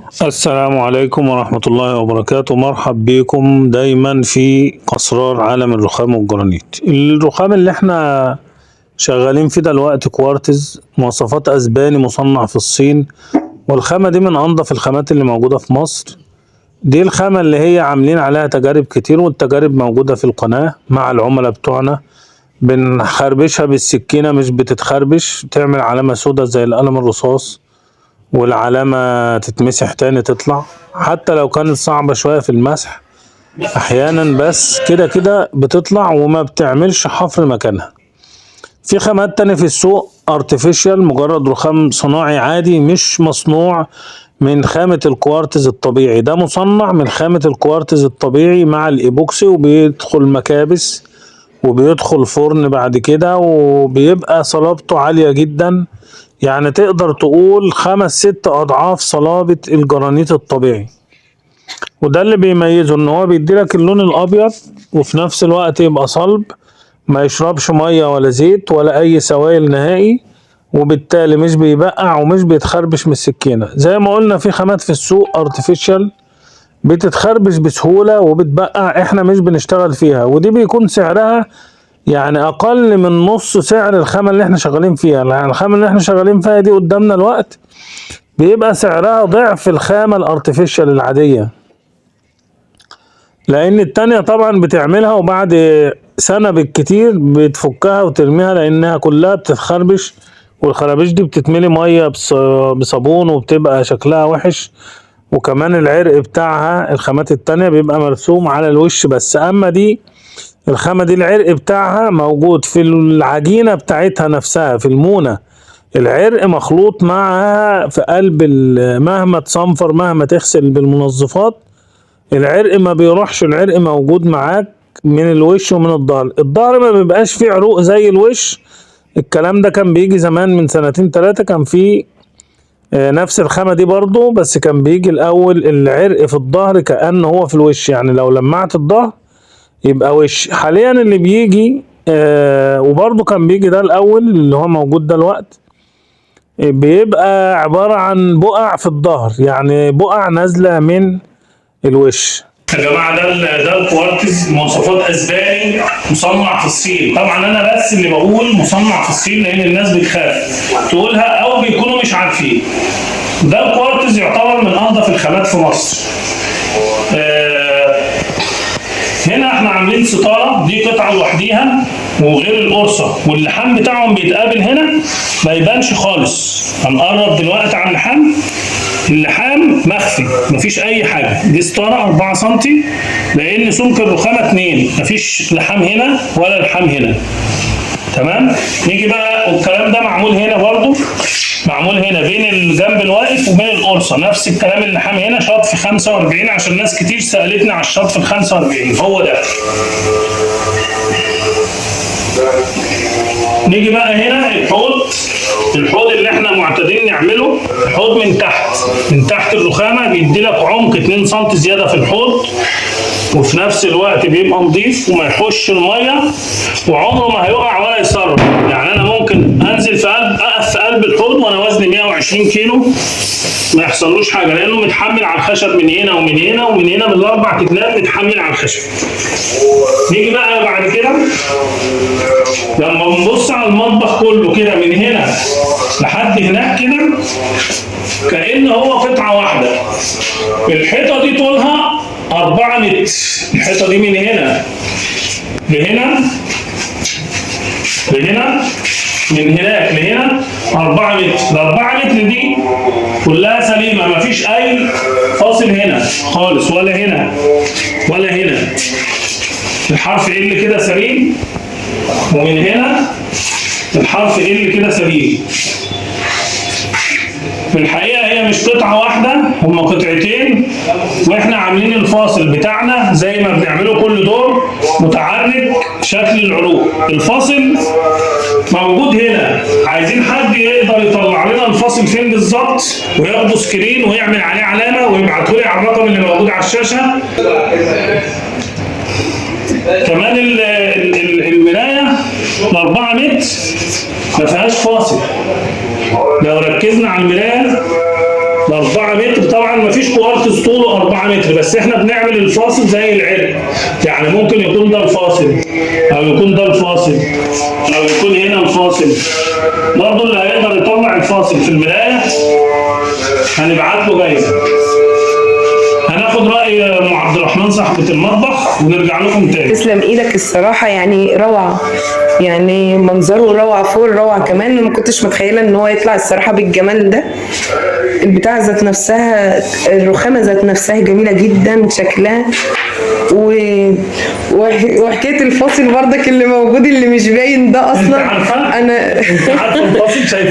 السلام عليكم ورحمة الله وبركاته. مرحب بكم دايما في أسرار عالم الرخام والجرانيت. الرخام اللي احنا شغالين فيه دلوقتي كوارتز، مواصفات اسباني، مصنع في الصين، والخامة دي من انظف الخامات اللي موجودة في مصر. دي الخامة اللي هي عاملين عليها تجارب كتير، والتجارب موجودة في القناة مع العملاء بتوعنا. بنخربشها بالسكينة، مش بتتخربش، تعمل علامة سودة زي القلم الرصاص، والعلامة تتمسح تاني تطلع، حتى لو كانت صعبة شوية في المسح احيانا، بس كده كده بتطلع وما بتعملش حفر مكانها. في خامات تانية في السوق ارتفيشال، مجرد رخام صناعي عادي، مش مصنوع من خامة الكوارتز الطبيعي. ده مصنع من خامة الكوارتز الطبيعي مع الايبوكسي، وبيدخل مكابس وبيدخل فرن بعد كده، وبيبقى صلابته عالية جدا. يعني تقدر تقول 5-6 أضعاف صلابة الجرانيت الطبيعي. وده اللي بيميزه، إن هو بيديلك اللون الأبيض وفي نفس الوقت يبقى صلب، ما يشربش مية ولا زيت ولا أي سوائل نهائي، وبالتالي مش بيبقع ومش بيتخربش من السكينة. زي ما قلنا في خامات في السوق ارتفيشال بتتخربش بسهولة وبتبقع، احنا مش بنشتغل فيها، ودي بيكون سعرها يعني اقل من نص سعر الخامة اللي احنا شغالين فيها. يعني الخامة اللي احنا شغالين فيها دي قدامنا الوقت بيبقى سعرها ضعف الخامة الارتفيشال العادية، لان التانية طبعا بتعملها وبعد سنة بالكتير بتفكها وترميها، لانها كلها بتتخربش، والخرابيش دي بتتملي مية بصابون وبتبقى شكلها وحش. وكمان العرق بتاعها، الخامات التانية بيبقى مرسوم على الوش بس، اما دي الخامة دي العرق بتاعها موجود في العجينة بتاعتها نفسها، في المونة. العرق مخلوط معها في قلب مهما تصنفر، مهما تغسل بالمنظفات، العرق ما بيروحش، العرق موجود معاك من الوش ومن الظهر. الظهر ما بيبقاش فيه عروق زي الوش. الكلام ده كان بيجي زمان من 2-3 كان فيه نفس الخامة دي برضو، بس كان بيجي الأول العرق في الظهر كأنه هو في الوش، يعني لو لمعت الظهر يبقى وش. حاليا اللي بيجي وبرضو كان بيجي ده الأول اللي هو موجود ده الوقت، بيبقى عبارة عن بقع في الظهر، يعني بقع نازلة من الوش. يا جماعه ده الكوارتز، مواصفات اسباني، مصنع في الصين. طبعا انا بس اللي بقول مصنع في الصين لان الناس بتخاف تقولها او بيكونوا مش عارفين. ده الكوارتز يعتبر من انظف الخامات في مصر. هنا احنا عاملين ستاره، دي قطعه لوحديها وغير القرصه، واللحام بتاعهم بيتقابل هنا ما يبانش خالص. هنقرب دلوقتي على اللحام. اللحام مخفي، مفيش اي حاجه. دي ستاره 4 سم، لان سمك الرخامه 2، مفيش لحام هنا ولا لحام هنا. تمام. نيجي بقى، والكلام ده معمول هنا برضو، معمول هنا بين الجنب الواقف وبين القرصه، نفس الكلام. اللحام هنا شطف 45، عشان ناس كتير سالتني على الشطف ال 45، هو ده. نيجي بقى هنا الحوض اللي احنا معتادين نعمله، حوض من تحت الرخامه، بيدي لك عمق 2 سم زياده في الحوض، وفي نفس الوقت بيبقى نظيف وما يخش الميه، وعمره ما هيقع ولا يسرب. يعني انا ممكن انزل اقف في قلب الحوض وانا وزني 120 كيلو ما يحصلوش حاجه، لانه متحمل على الخشب من هنا ومن هنا ومن هنا، من ال4 تجناب متحمل على الخشب. نيجي بقى بعد كده لما نبص على المطبخ كله كده من هنا لحد هناك كده، كأن هو قطعه واحده. الحيطه دي طولها 4 متر، الحيطه دي من هنا لهنا لهنا، من هناك لهنا 4 متر. ال4 متر دي كلها سليمه، مفيش اي فاصل هنا خالص، ولا هنا ولا هنا. الحرف ال كده سليم، ومن هنا الحرف ال كده سليم. في الحقيقه هي مش قطعه واحده، هما قطعتين، واحنا عاملين الفاصل بتاعنا زي ما بنعمله كل دور متعرج شكل العروق. الفاصل موجود هنا، عايزين حد يقدر يطلع لنا الفاصل فين بالظبط، وياخده سكرين ويعمل عليه علامه ويبعته لي على الرقم اللي موجود على الشاشه. كمان المرايه ال4 متر ما فيهاش فاصل. لو ركزنا على المرايه ال4 4 متر. طبعا مفيش كوارتز طوله 4 متر، بس احنا بنعمل الفاصل زي العرق، يعني ممكن يكون ده الفاصل او يكون ده الفاصل او يكون هنا الفاصل. برضه اللي هيقدر يطلع الفاصل في المرايه هنبعت له جايزه. هناخد رأي ام عبد الرحمن صاحبة المطبخ ونرجع لكم تاني. تسلم ايدك الصراحة، يعني روعة، يعني منظره روعة فوق الروعة كمان. ما كنتش متخيلة ان هو يطلع الصراحة بالجمال ده. البتاع ذات نفسها، الرخامة ذات نفسها جميلة جدا شكلها. وحكاية الفاصل برضك اللي موجود اللي مش باين ده اصلا. انا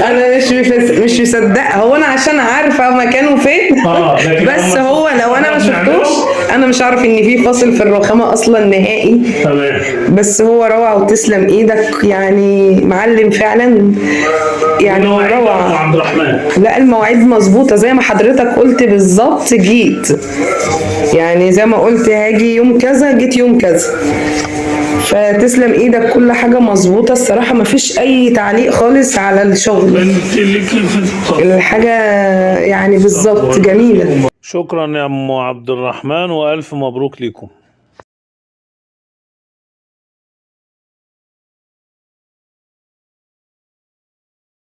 انا مش مصدقه. هو انا عشان عارفة مكانه فين بس هو لو انا ما شفتوش انا مش عارف ان في فاصل في الرخامة اصلا نهائي. تمام. بس هو روعة وتسلم ايدك، يعني معلم فعلا، يعني روعة. عبد الرحمن لا المواعيد مظبوطة زي ما حضرتك قلت بالظبط. جيت يعني زي ما قلت هاجي يوم كذا، جيت يوم كذا. فتسلم ايدك، كل حاجة مظبوطة الصراحة، ما فيش اي تعليق خالص على الشغل. الحاجة يعني بالظبط جميلة. شكرا يا ام عبد الرحمن والف مبروك لكم.